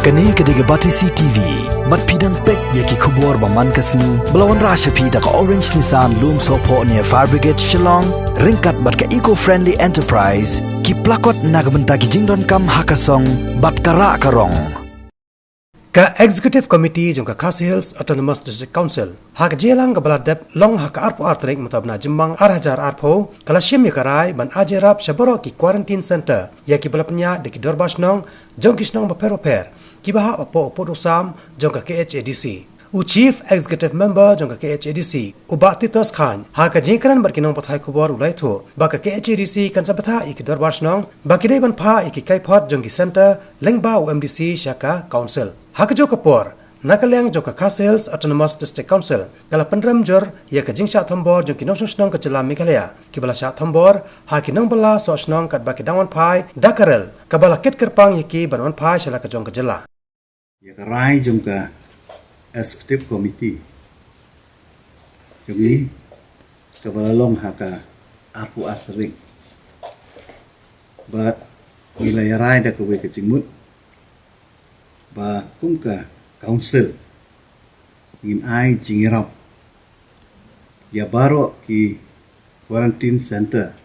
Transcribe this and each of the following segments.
Kani kediga bati CTV, mat pidang pek yaki kubur baman kasni, belawan rasha pida ka Orange Nissan loom sopo ni Fire Brigade Shillong, ringkat bat ka eco-friendly enterprise, ki plakot nagbenta ki jingdon kam hakasong, bat kara karong. Ka Executive Committee jong ka Khasi Hills Autonomous District Council hak jelang ka baladep long hak arpo artrik mutabna jimbang arhajar arpo kala shemi karai ban ajerap shaboro ki quarantine center ya ki balapnya de ki dorbasnong jong kisnong baperoper ki baha apo podosam jong ka KHADC u Chief Executive Member jong ka KHADC u Batitos Khan hak jingkran barkinong pathai kubor ulai tho ba ka KHADC kan sapatha iki dorbasnong ba ki dei ban pha iki kaipot jong ki center lengba u MDC shaka council hak jo kapor nakaliang jo ka Khasi Hills Autonomous District Council kala pandram jor ya ka jingsha thambor jo ki nong snong ka jela Meghalaya ki bala sha thambor ha ki nong bala so snong kat ba ki dangon phai dakarel ka bala ket kerpang ya ki banwan phai shala ka jong ka jela ya ka rai jong ka Executive Committee jong ka bala long ha ka arpu asring but wilayah rai da ka we ka jingmut ba kum ka council ngin ai jingirap ya baro ki quarantine center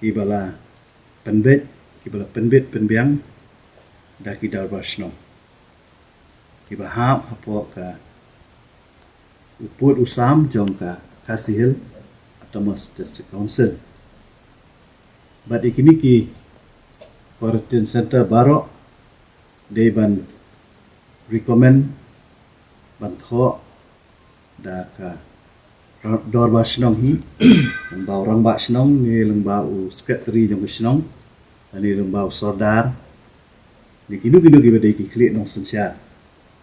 ki bala penbet penbiang da ki darbasno ki bahap apo ka uput usam jong ka Khasi Hills Autonomous District Council but ikini ki quarantine center baro they ban recommend ban tho da ka dor ba snong hi lembau rang ba snong ni lembau secretary jong snong ani lembau sordar ni kidu ki bade ki klik nong sensia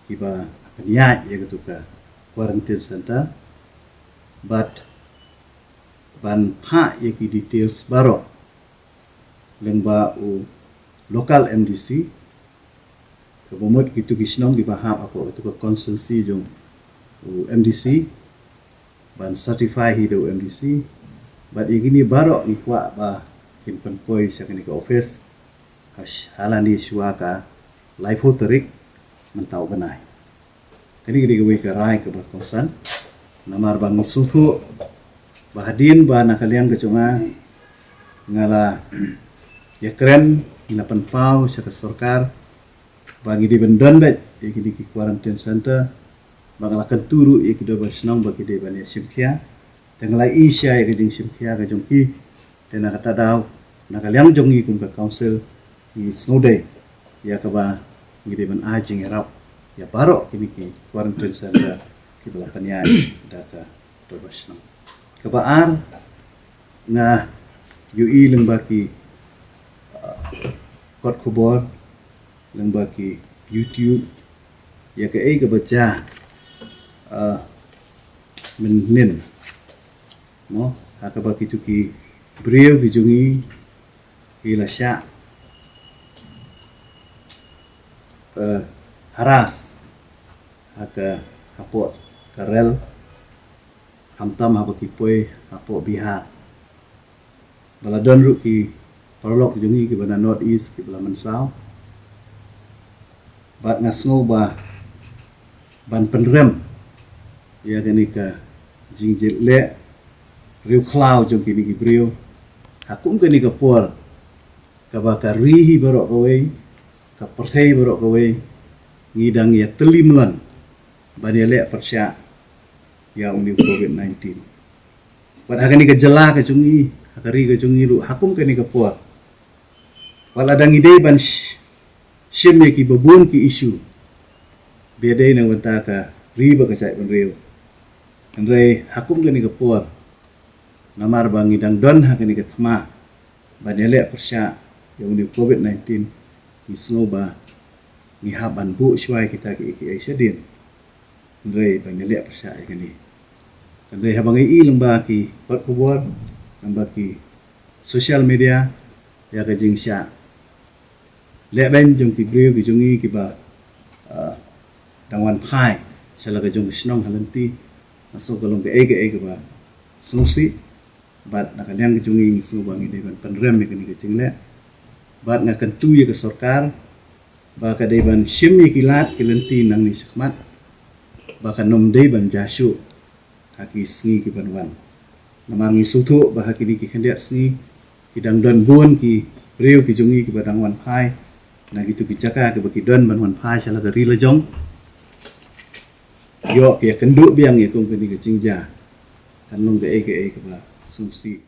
ki ba penya ya gitu ka quarantine center but ban pha ya ki details baro lembau local MDC kebomot gitu kisnong di bahap apa itu ke konsulsi jong MDC ban certify hidup MDC but ini baru ni kuat ba kin penpoi sakani ke office halan di suaka live hoterik mentau benai kini gawe ke rai ke berkosan namar bang sutu bahadin ba nakaliang ke cuma ngala ya keren ina penpau saka sarkar bagi di bendon bet iki di quarantine center bangalakan turu iki do basnong bagi de bani simkia tenglai isya iki ding simkia ka jongki tena kata daw nakaliang jongi kun ka council ni snode ya ka ba ngi de ban ajing erap ya baro kini ki quarantine center ki bala panya data do basnong kabaan na UI lembaki kot kubor lembaki YouTube ya ke ai ke baca menin no haka baki tu ki beliau bijungi ki lasya haras haka hapot karel hamtam hapa ki poi hapo bihar baladon ru ki parlok bijungi ki bana north east ki bala mansau bat ngasngo ba ban penrem ya gani ka jingjil le riu klau jong kini ki brio hakum gani ka por ka ba ka rihi barok kowe ka perthei barok kowe ngidang ya telimlan ban ya le persya ya uni COVID-19 bat agani ka jela ka jungi hakari ka jungi ru hakum gani ka por wala dang ide ban shimye ki babun ki isu bedai nang wanta ka riba ka cai penreu andre hakum gani ka por namar bangi dang don hakani ka thma banele persya yang ni COVID-19 isnoba ni haban bu shwai kita ki aisyadin andre banele persya kani andre habangi lembah ki pot kubor lembah ki social media ya ka jingsha leben jong ki brio ki jongi ki ba dangwan phai sala ka jong snong halanti masuk kalong ke ege ba susi bat nakanyang ki jongi ngi subangi de ban panrem ni ki jingle bat ngakan tu ye ka sarkar baka dei ban shimi kilat kilenti nang ni sakmat baka nom dei ban jasu haki si ki ban wan namangi sutu baka kini ki khendiat si ki dang don bun ki riu ki jungi ki badang wan phai na gitu ki jaka ki baki don ban wan phai sala ka ri la jong yo ki kendu biang ye kong kini ki jingja kan long ke ba susi